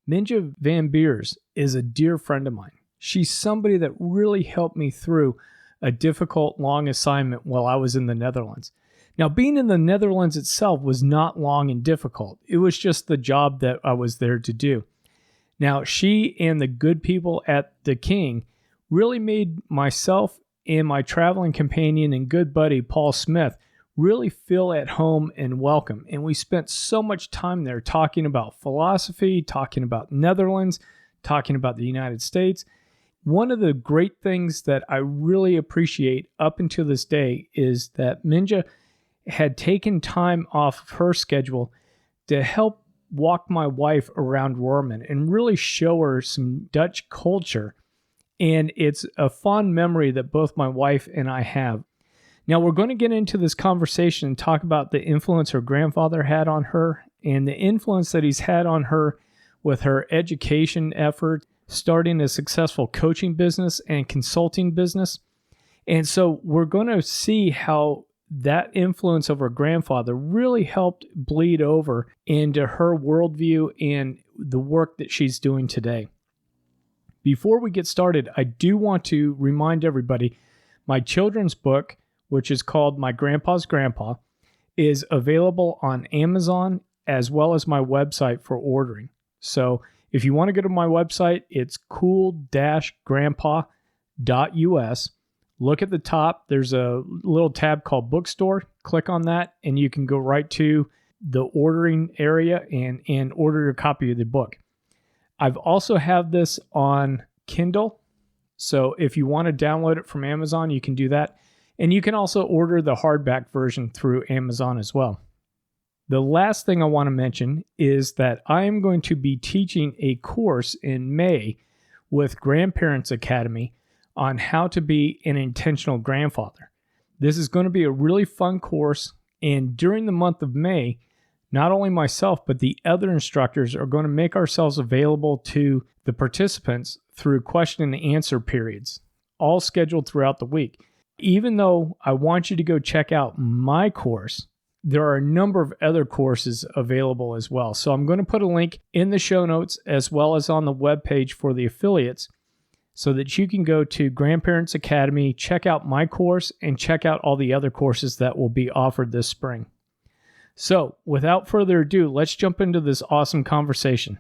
Mijntje van Beers is a dear friend of mine. She's somebody that really helped me through a difficult, long assignment while I was in the Netherlands. Now, being in the Netherlands itself was not long and difficult. It was just the job that I was there to do. Now, she and the good people at the King really made myself and my traveling companion and good buddy, Paul Smith, really feel at home and welcome. And we spent so much time there talking about philosophy, talking about Netherlands, talking about the United States. One of the great things that I really appreciate up until this day is that Mijntje had taken time off of her schedule to help walk my wife around Roermond and really show her some Dutch culture. And it's a fond memory that both my wife and I have. Now, we're going to get into this conversation and talk about the influence her grandfather had on her and the influence that he's had on her with her education effort, starting a successful coaching business and consulting business. And so we're going to see how that influence of her grandfather really helped bleed over into her worldview and the work that she's doing today. Before we get started, I do want to remind everybody my children's book, which is called My Grandpa's Grandpa, is available on Amazon as well as my website for ordering. So if you want to go to my website, it's cool-grandpa.us. Look at the top. There's a little tab called Bookstore. Click on that, and you can go right to the ordering area and order your copy of the book. I've also have this on Kindle. So if you want to download it from Amazon, you can do that. And you can also order the hardback version through Amazon as well. The last thing I want to mention is that I am going to be teaching a course in May with Grandparents Academy on how to be an intentional grandfather. This is going to be a really fun course, and during the month of May, not only myself, but the other instructors are going to make ourselves available to the participants through question and answer periods, all scheduled throughout the week. Even though I want you to go check out my course, there are a number of other courses available as well. So I'm going to put a link in the show notes as well as on the webpage for the affiliates so that you can go to Grandparents Academy, check out my course, and check out all the other courses that will be offered this spring. So without further ado, let's jump into this awesome conversation.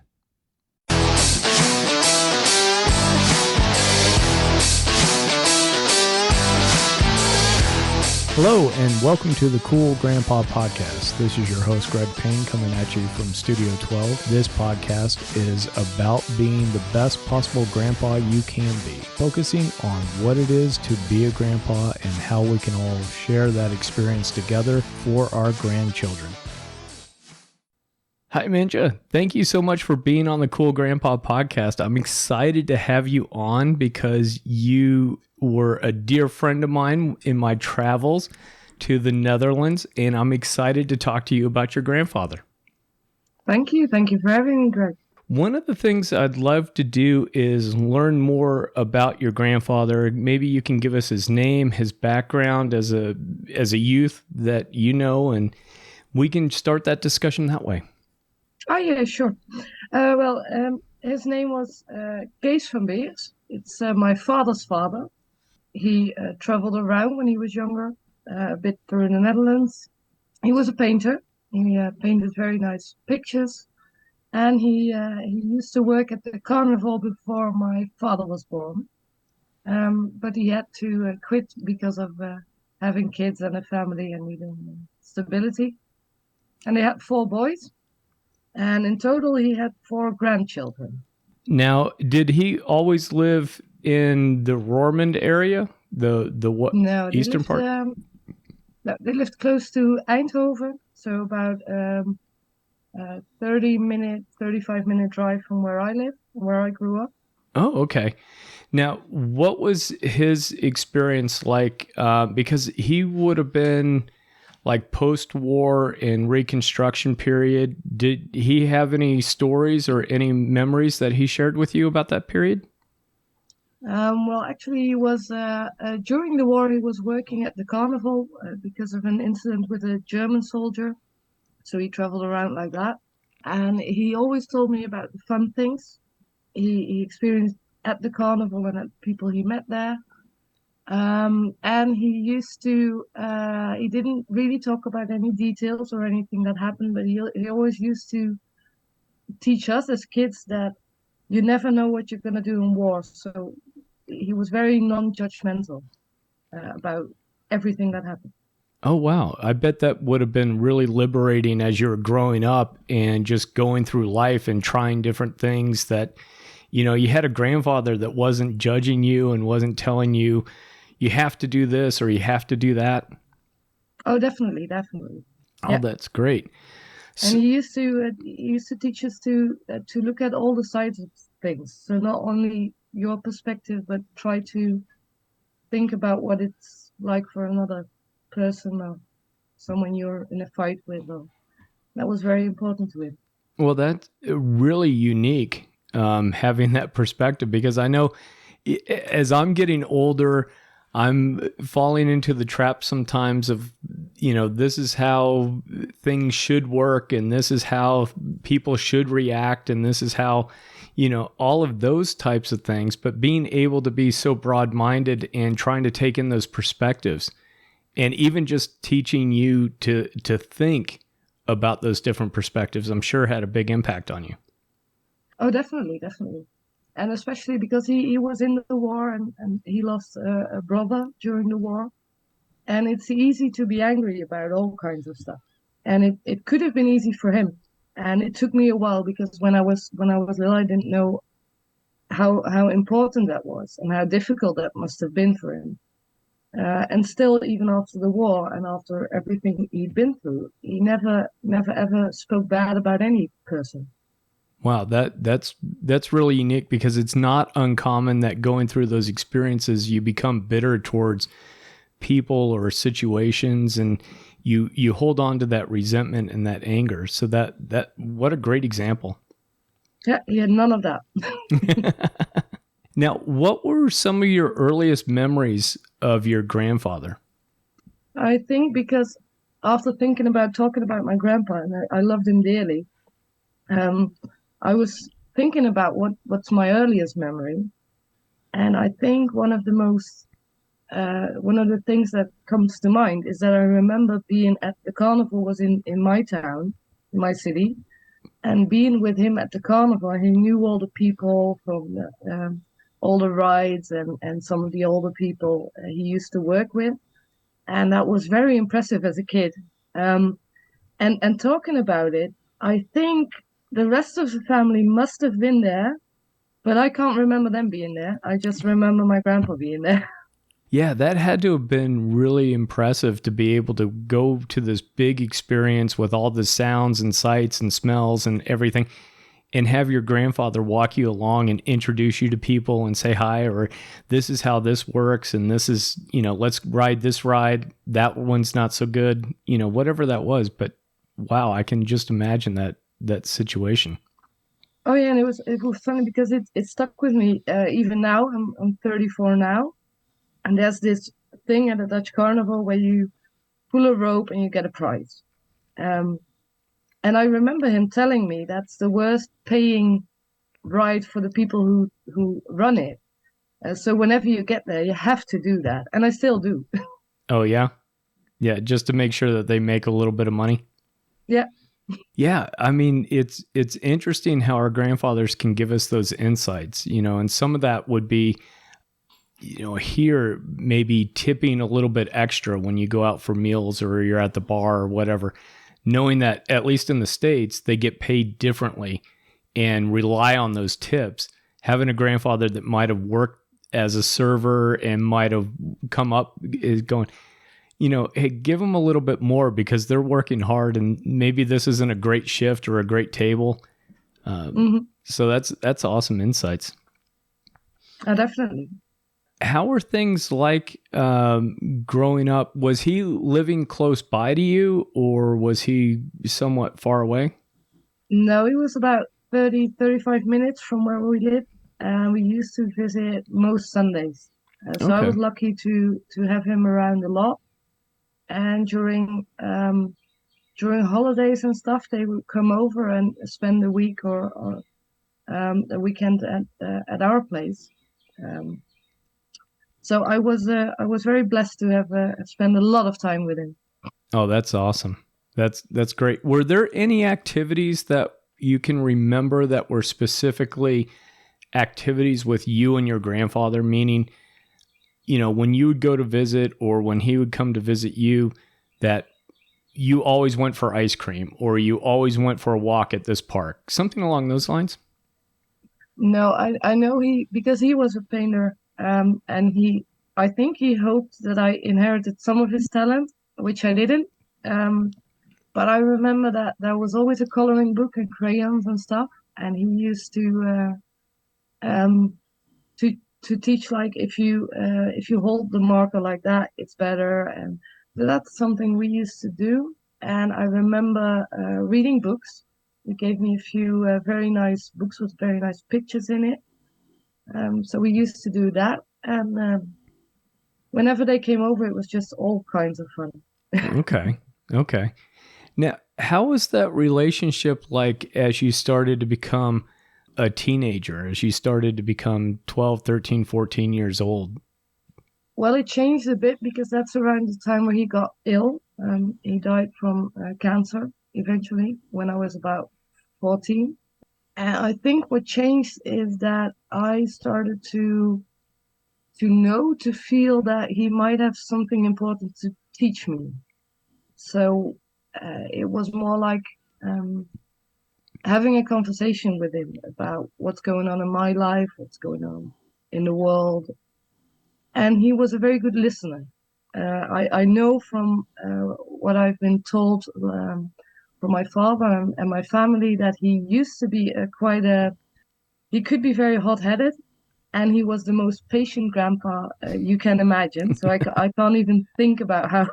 Hello, and welcome to the Cool Grandpa Podcast. This is your host, Greg Payne, coming at you from Studio 12. This podcast is about being the best possible grandpa you can be, focusing on what it is to be a grandpa and how we can all share that experience together for our grandchildren. Hi, Mijntje. Thank you so much for being on the Cool Grandpa Podcast. I'm excited to have you on because you were a dear friend of mine in my travels to the Netherlands, and I'm excited to talk to you about your grandfather. Thank you. Thank you for having me, Greg. One of the things I'd love to do is learn more about your grandfather. Maybe you can give us his name, his background as a youth that you know, and we can start that discussion that way. Oh, yeah, sure. His name was Kees van Beers. It's my father's father. He traveled around when he was younger, a bit through the Netherlands. He was a painter. He painted very nice pictures. And he used to work at the carnival before my father was born. But he had to quit because of having kids and a family and needing stability. And they had 4 boys. And in total, he had 4 grandchildren. Now, did he always live in the Roermond area, the what? No, eastern part? They lived close to Eindhoven, so about 35-minute drive from where I live, where I grew up. Oh, okay. Now, what was his experience like? Because he would have been like post-war and Reconstruction period. Did he have any stories or any memories that he shared with you about that period? Actually, he was during the war. He was working at the carnival because of an incident with a German soldier. So he traveled around like that. And he always told me about the fun things he experienced at the carnival and at people he met there. And he didn't really talk about any details or anything that happened, but he always used to teach us as kids that you never know what you're going to do in war. So he was very non-judgmental about everything that happened. Oh, wow. I bet that would have been really liberating as you were growing up and just going through life and trying different things that, you had a grandfather that wasn't judging you and wasn't telling you, you have to do this or you have to do that. Oh, definitely, definitely. Oh, Yeah. that's great. And So, he used to teach us to look at all the sides of things. So not only your perspective, but try to think about what it's like for another person or someone you're in a fight with. Or, that was very important to him. well, that's really unique, having that perspective, because I know as I'm getting older, I'm falling into the trap sometimes of, this is how things should work and this is how people should react and this is how, all of those types of things. But being able to be so broad minded and trying to take in those perspectives and even just teaching you to think about those different perspectives, I'm sure had a big impact on you. Oh, definitely, definitely. And especially because he was in the war and he lost a brother during the war. And it's easy to be angry about all kinds of stuff. And it could have been easy for him. And it took me a while because when I was little, I didn't know how important that was and how difficult that must have been for him. And still, even after the war and after everything he'd been through, he never ever spoke bad about any person. Wow, that's really unique because it's not uncommon that going through those experiences you become bitter towards people or situations, and you hold on to that resentment and that anger. So that what a great example. Yeah, he had none of that. Now, what were some of your earliest memories of your grandfather? I think because after thinking about talking about my grandpa, and I loved him dearly, um, I was thinking about what's my earliest memory, and I think one of the things that comes to mind is that I remember being at the carnival was in my town, in my city, and being with him at the carnival. He knew all the people from all the rides and some of the older people he used to work with, and that was very impressive as a kid. Um, and talking about it, I think the rest of the family must have been there, but I can't remember them being there. I just remember my grandpa being there. Yeah, that had to have been really impressive to be able to go to this big experience with all the sounds and sights and smells and everything and have your grandfather walk you along and introduce you to people and say hi, or this is how this works. And this is, let's ride this ride. That one's not so good, whatever that was. But wow, I can just imagine that situation. Oh yeah, and it was funny because it stuck with me even now. I'm 34 now, and there's this thing at the Dutch Carnival where you pull a rope and you get a prize. Um, and I remember him telling me that's the worst paying ride for the people who run it. So whenever you get there, you have to do that, and I still do. Oh, yeah. Yeah. Just to make sure that they make a little bit of money. Yeah. Yeah, I mean, it's interesting how our grandfathers can give us those insights, and some of that would be, here maybe tipping a little bit extra when you go out for meals or you're at the bar or whatever, knowing that at least in the States, they get paid differently and rely on those tips. Having a grandfather that might have worked as a server and might have come up is going, hey, give them a little bit more because they're working hard and maybe this isn't a great shift or a great table. Hmm. So that's awesome insights. Definitely. How were things like growing up? Was he living close by to you or was he somewhat far away? No, it was about 30, 35 minutes from where we live, and we used to visit most Sundays. So I Okay. was lucky to have him around a lot. And during holidays and stuff, they would come over and spend a week or a weekend at our place. Um, so I was very blessed to have spent a lot of time with him. Oh, that's awesome. That's great. Were there any activities that you can remember that were specifically activities with you and your grandfather? Meaning, when you would go to visit or when he would come to visit you, that you always went for ice cream or you always went for a walk at this park, something along those lines? No, I know because he was a painter, and I think he hoped that I inherited some of his talent, which I didn't. Um, but I remember that there was always a coloring book and crayons and stuff, and he used um, to to teach, like, if you hold the marker like that, it's better, and so that's something we used to do. And I remember reading books. He gave me a few very nice books with very nice pictures in it. So we used to do that, and whenever they came over, it was just all kinds of fun. Okay. Okay. Now, how was that relationship like as you started to become a teenager, as you started to become 12, 13, 14 years old? Well, it changed a bit because that's around the time where he got ill. He died from cancer eventually when I was about 14. And I think what changed is that I started to feel that he might have something important to teach me. So it was more like um, having a conversation with him about what's going on in my life, what's going on in the world. And he was a very good listener. I know from what I've been told from my father and my family that he used to be he could be very hot-headed, and he was the most patient grandpa you can imagine. So I can't even think about how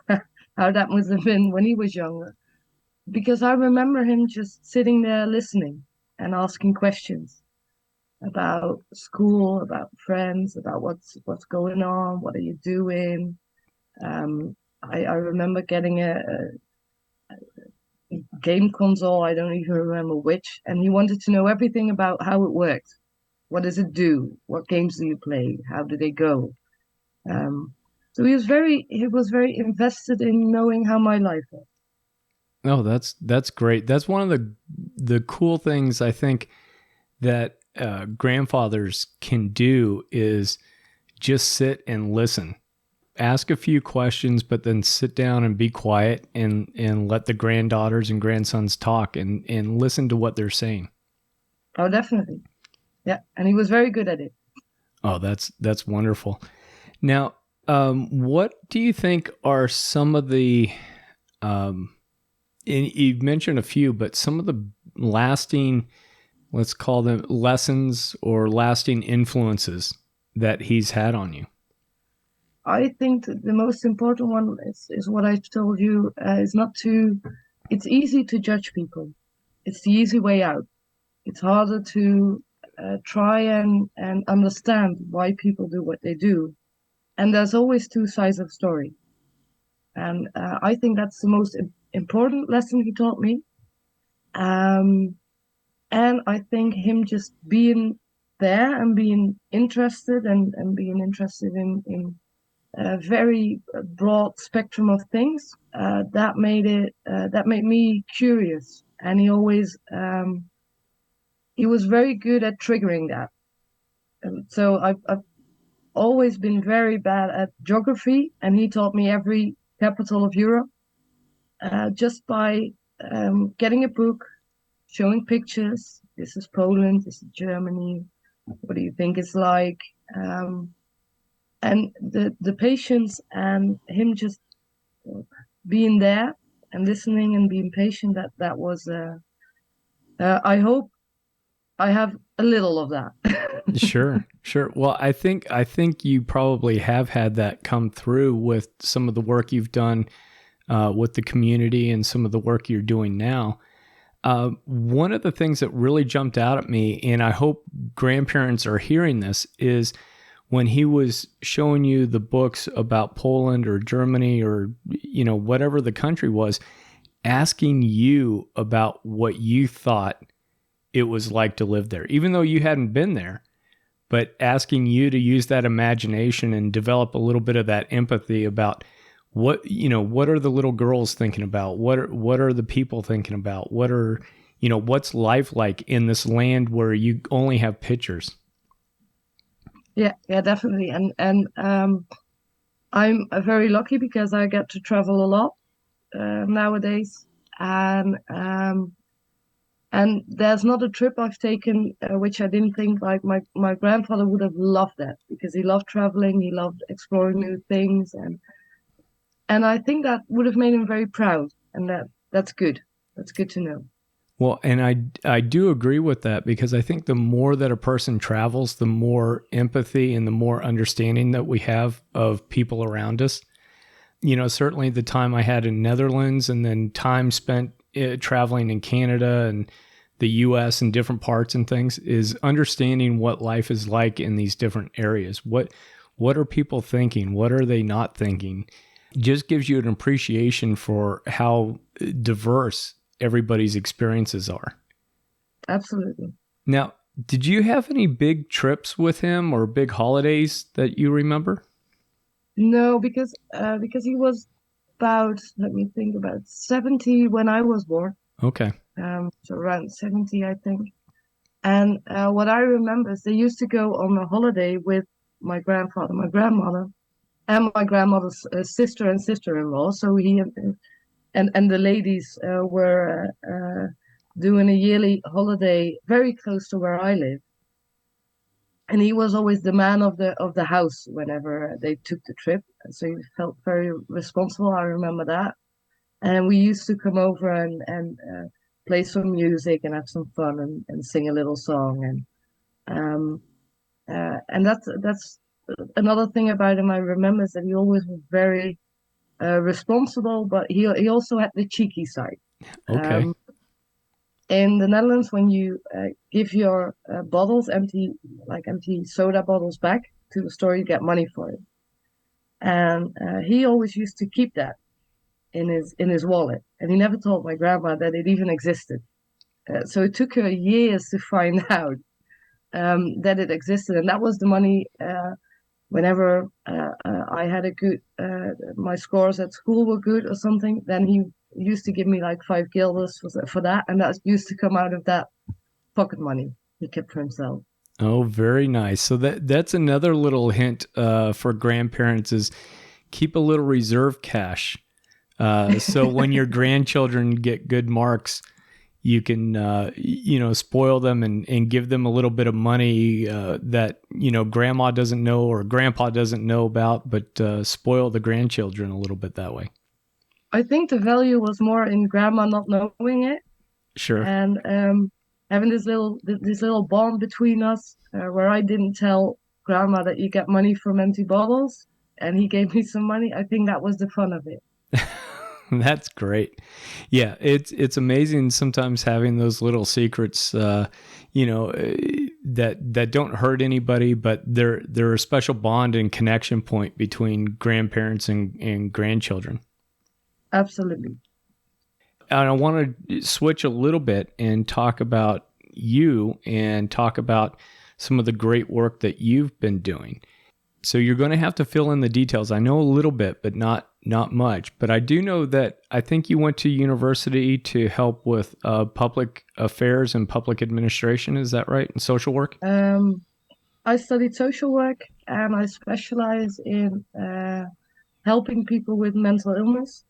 how that must have been when he was younger, because I remember him just sitting there listening and asking questions about school, about friends, about what's going on, what are you doing. I remember getting a game console, I don't even remember which, and he wanted to know everything about how it worked. What does it do? What games do you play? How do they go? Um, so he was very invested in knowing how my life was. Oh, that's great. That's one of the cool things I think that grandfathers can do is just sit and listen, ask a few questions, but then sit down and be quiet and let the granddaughters and grandsons talk and listen to what they're saying. Oh, definitely. Yeah, and he was very good at it. Oh, that's wonderful. Now, what do you think are some of the and you've mentioned a few, but some of the lasting, let's call them lessons or lasting influences that he's had on you? I think that the most important one is what I told you, is not to, it's easy to judge people. It's the easy way out. It's harder to try and understand why people do what they do. And there's always two sides of the story. And I think that's the most important lesson he taught me. Um, and I think him just being there and being interested and being interested in a very broad spectrum of things, that made me curious. And he was very good at triggering that. So I've always been very bad at geography, and he taught me every capital of Europe just by getting a book, showing pictures. This is Poland, this is Germany. What do you think it's like? And the patience and him just being there and listening and being patient, that was I hope I have a little of that. Sure, sure. Well, I think you probably have had that come through with some of the work you've done with the community and some of the work you're doing now. One of the things that really jumped out at me, and I hope grandparents are hearing this, is when he was showing you the books about Poland or Germany or whatever the country was, asking you about what you thought it was like to live there, even though you hadn't been there, but asking you to use that imagination and develop a little bit of that empathy about what are the little girls thinking about? What are the people thinking about? What's life like in this land where you only have pictures? Yeah, definitely. And I'm very lucky because I get to travel a lot nowadays, and there's not a trip I've taken which I didn't think like my grandfather would have loved that because he loved traveling, he loved exploring new things, and I think that would have made him very proud, and that's good. That's good to know. Well, and I do agree with that because I think the more that a person travels, the more empathy and the more understanding that we have of people around us. Certainly the time I had in Netherlands and then time spent traveling in Canada and the US and different parts and things is understanding what life is like in these different areas. What are people thinking? What are they not thinking? Just gives you an appreciation for how diverse everybody's experiences are. Absolutely. Now, did you have any big trips with him or big holidays that you remember? No, because he was about, let me think, about 70 when I was born. Okay. So around 70, I think. And what I remember is they used to go on a holiday with my grandfather, my grandmother, and my grandmother's sister and sister-in-law. So he and the ladies were doing a yearly holiday very close to where I live. And he was always the man of the house whenever they took the trip. So he felt very responsible. I remember that. And we used to come over and play some music and have some fun and sing a little song. And that's another thing about him I remember is that he always was very responsible, but he also had the cheeky side. Okay. In the Netherlands, when you give your bottles, empty soda bottles back to the store, you get money for it. And he always used to keep that in his wallet, and he never told my grandma that it even existed. So it took her years to find out that it existed, and that was the money. Whenever I had a good, my scores at school were good or something, then he used to give me like 5 guilders for that, and that used to come out of that pocket money he kept for himself. Oh, very nice. So that's another little hint for grandparents is keep a little reserve cash. So when your grandchildren get good marks, you can, spoil them and give them a little bit of money that, grandma doesn't know or grandpa doesn't know about, but spoil the grandchildren a little bit that way. I think the value was more in grandma not knowing it. Sure. And having this little bond between us where I didn't tell grandma that you get money from empty bottles and he gave me some money. I think that was the fun of it. That's great. Yeah, it's amazing sometimes having those little secrets, that don't hurt anybody, but they're a special bond and connection point between grandparents and grandchildren. Absolutely. And I want to switch a little bit and talk about you and talk about some of the great work that you've been doing. So you're going to have to fill in the details. I know a little bit, but not much. But I do know that I think you went to university to help with public affairs and public administration. Is that right? And social work? I studied social work and I specialize in helping people with mental illness.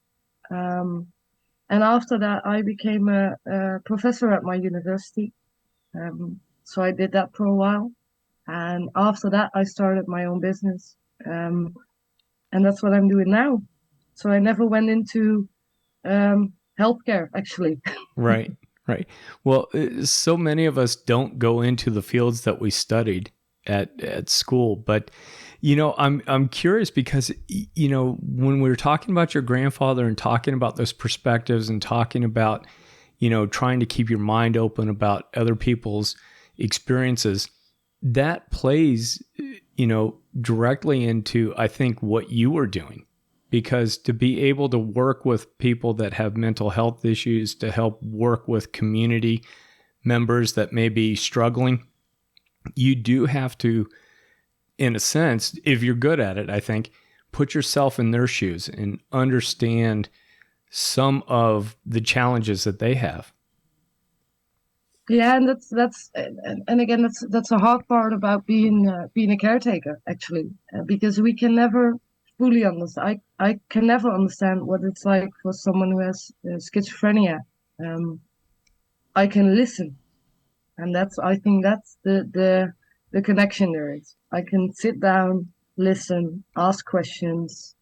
And after that, I became a professor at my university. So I did that for a while. And after that, I started my own business. And that's what I'm doing now. So I never went into healthcare, actually. Right. Well, so many of us don't go into the fields that we studied at school, but I'm curious because when we were talking about your grandfather and talking about those perspectives and talking about trying to keep your mind open about other people's experiences, that plays directly into I think what you were doing, because to be able to work with people that have mental health issues, to help work with community members that may be struggling, you do have to, in a sense, if you're good at it, I think, put yourself in their shoes and understand some of the challenges that they have. Yeah, and and again, that's a hard part about being a caretaker, actually, because we can never fully understand. I can never understand what it's like for someone who has schizophrenia. I can listen, and I think that's the connection there is. I can sit down, listen, ask questions,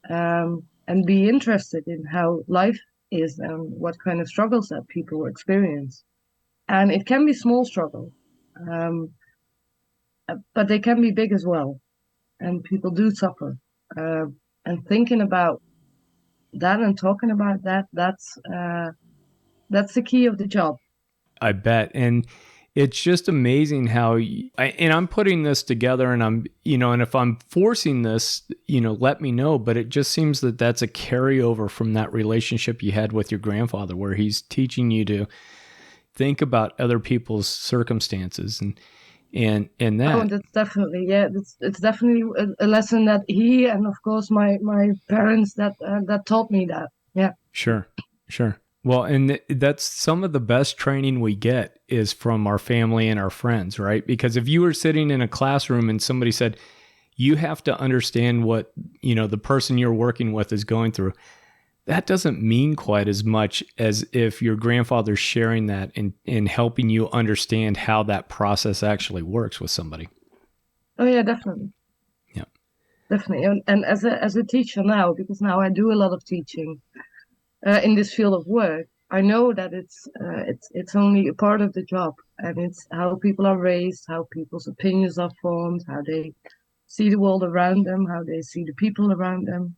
and be interested in how life is and what kind of struggles that people experience. And it can be small struggles, um, but they can be big as well. And people do suffer. And thinking about that and talking about that's the key of the job. I bet. And it's just amazing how, and I'm putting this together and and if I'm forcing this, let me know. But it just seems that that's a carryover from that relationship you had with your grandfather, where he's teaching you to think about other people's circumstances and that. Oh, that's definitely, yeah, it's definitely a lesson that he and of course my parents that taught me that. Yeah. Sure. Well, and that's some of the best training we get is from our family and our friends, right? Because if you were sitting in a classroom and somebody said, you have to understand what, the person you're working with is going through, that doesn't mean quite as much as if your grandfather's sharing that and helping you understand how that process actually works with somebody. Oh yeah, definitely. Yeah, definitely. And as a teacher now, because now I do a lot of teaching in this field of work, I know that it's only a part of the job, and it's how people are raised, how people's opinions are formed, how they see the world around them, how they see the people around them.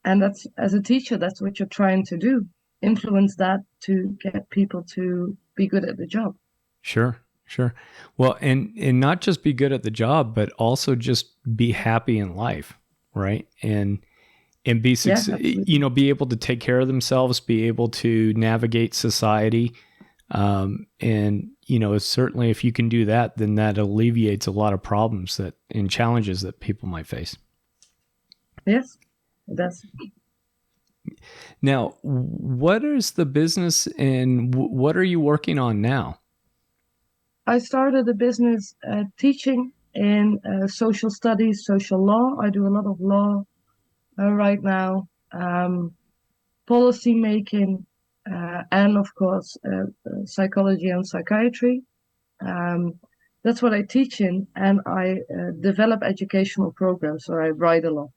And that's, as a teacher, that's what you're trying to do. Influence that to get people to be good at the job. Sure. Well, and not just be good at the job, but also just be happy in life, right? And be be able to take care of themselves, be able to navigate society. And certainly if you can do that, then that alleviates a lot of problems and challenges that people might face. Yes. That's Now, what is the business and what are you working on now? I started a business teaching in social studies, social law. I do a lot of law right now, policy making, and of course, psychology and psychiatry. That's what I teach in, and I develop educational programs, so I write a lot.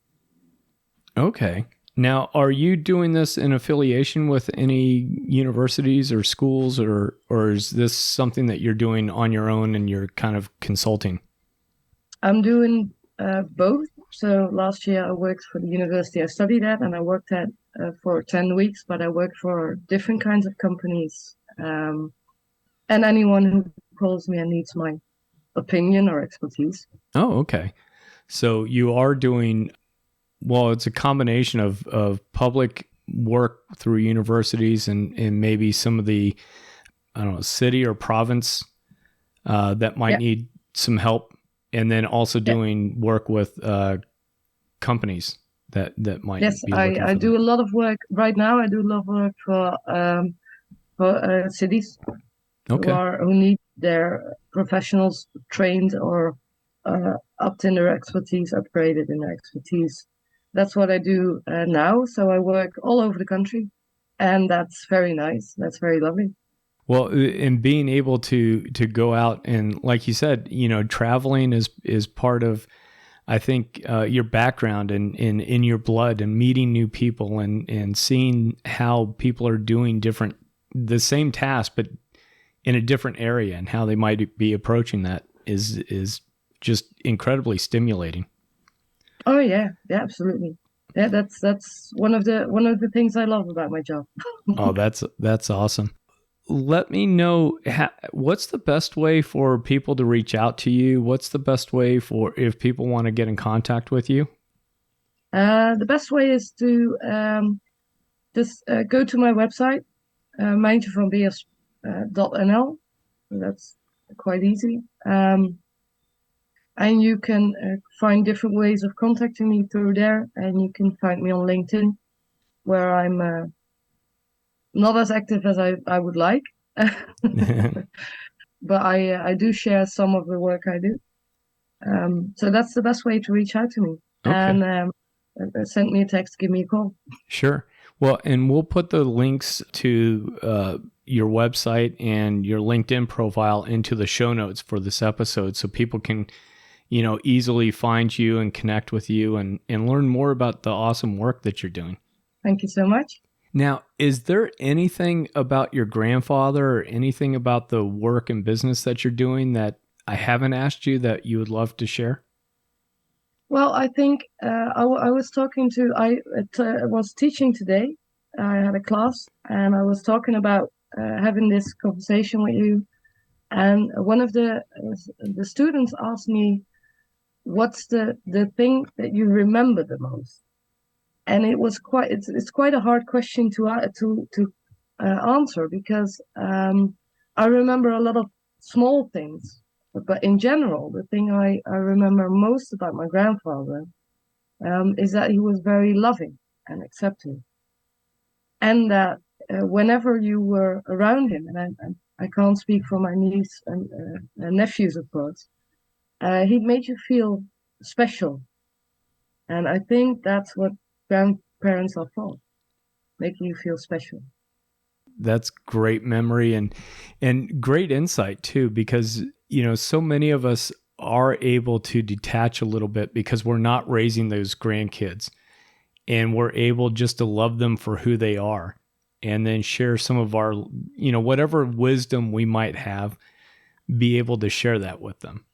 Okay. Now, are you doing this in affiliation with any universities or schools, or is this something that you're doing on your own and you're kind of consulting? I'm doing both. So last year I worked for the university I studied at, and I worked at for 10 weeks, but I worked for different kinds of companies. And anyone who calls me and needs my opinion or expertise. Oh, okay. So you are doing... Well, it's a combination of public work through universities and maybe some of the, I don't know, city or province that might need some help. And then also doing work with companies that might be looking for I do a lot of work. Right now, I do a lot of work for cities who need their professionals trained or upped in their expertise, upgraded in their expertise. That's what I do now. So I work all over the country, and that's very nice. That's very lovely. Well, and being able to go out and, like you said, traveling is part of, I think, your background and in your blood, and meeting new people and seeing how people are doing the same task, but in a different area, and how they might be approaching that is just incredibly stimulating. Oh yeah, absolutely. Yeah, that's one of the things I love about my job. Oh, that's awesome. Let me know, what's the best way for people to reach out to you? What's the best way for if people want to get in contact with you? The best way is to just go to my website, Mijntje van Beers .nl. That's quite easy. And you can find different ways of contacting me through there. And you can find me on LinkedIn, where I'm not as active as I would like. But I do share some of the work I do. So that's the best way to reach out to me. Okay. And send me a text, give me a call. Sure. Well, and we'll put the links to your website and your LinkedIn profile into the show notes for this episode, so people can, easily find you and connect with you and learn more about the awesome work that you're doing. Thank you so much. Now, is there anything about your grandfather or anything about the work and business that you're doing that I haven't asked you that you would love to share? Well, I think I was teaching today. I had a class and I was talking about having this conversation with you. And one of the students asked me, what's the thing that you remember the most? And it's quite a hard question to answer, because I remember a lot of small things, but in general, the thing I remember most about my grandfather is that he was very loving and accepting, and that whenever you were around him, and I can't speak for my niece and nephews, of course, he made you feel special, and I think that's what grandparents are for, making you feel special. That's great memory and great insight too, because, so many of us are able to detach a little bit because we're not raising those grandkids, and we're able just to love them for who they are and then share some of our, whatever wisdom we might have, be able to share that with them.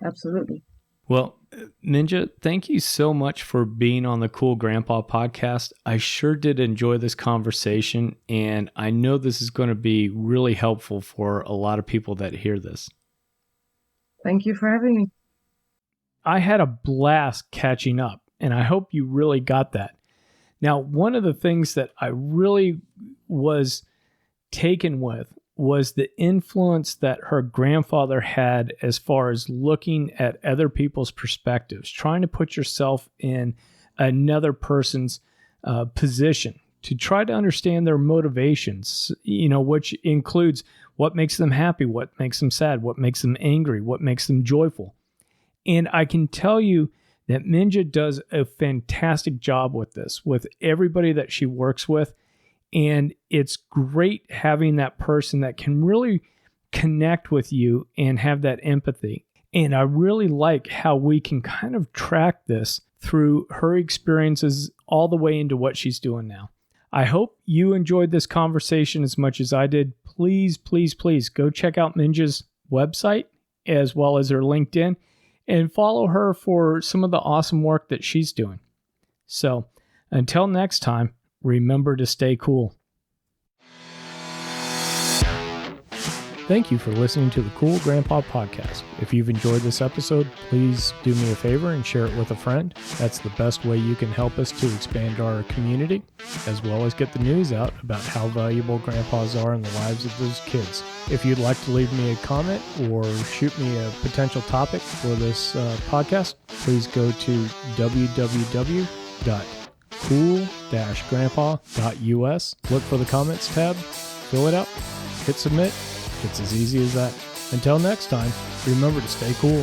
Absolutely. Well, Mijntje, thank you so much for being on the Cool Grandpa podcast. I sure did enjoy this conversation, and I know this is going to be really helpful for a lot of people that hear this. Thank you for having me. I had a blast catching up, and I hope you really got that. Now, one of the things that I really was taken with was the influence that her grandfather had as far as looking at other people's perspectives, trying to put yourself in another person's position to try to understand their motivations, which includes what makes them happy, what makes them sad, what makes them angry, what makes them joyful. And I can tell you that Mijntje does a fantastic job with this, with everybody that she works with. And it's great having that person that can really connect with you and have that empathy. And I really like how we can kind of track this through her experiences all the way into what she's doing now. I hope you enjoyed this conversation as much as I did. Please, please, please go check out Mijntje's website as well as her LinkedIn and follow her for some of the awesome work that she's doing. So until next time, remember to stay cool. Thank you for listening to the Cool Grandpa Podcast. If you've enjoyed this episode, please do me a favor and share it with a friend. That's the best way you can help us to expand our community, as well as get the news out about how valuable grandpas are in the lives of those kids. If you'd like to leave me a comment or shoot me a potential topic for this podcast, please go to www.cool-grandpa.us. Look for the comments tab, fill it out, hit submit. It's as easy as that. Until next time, remember to stay cool.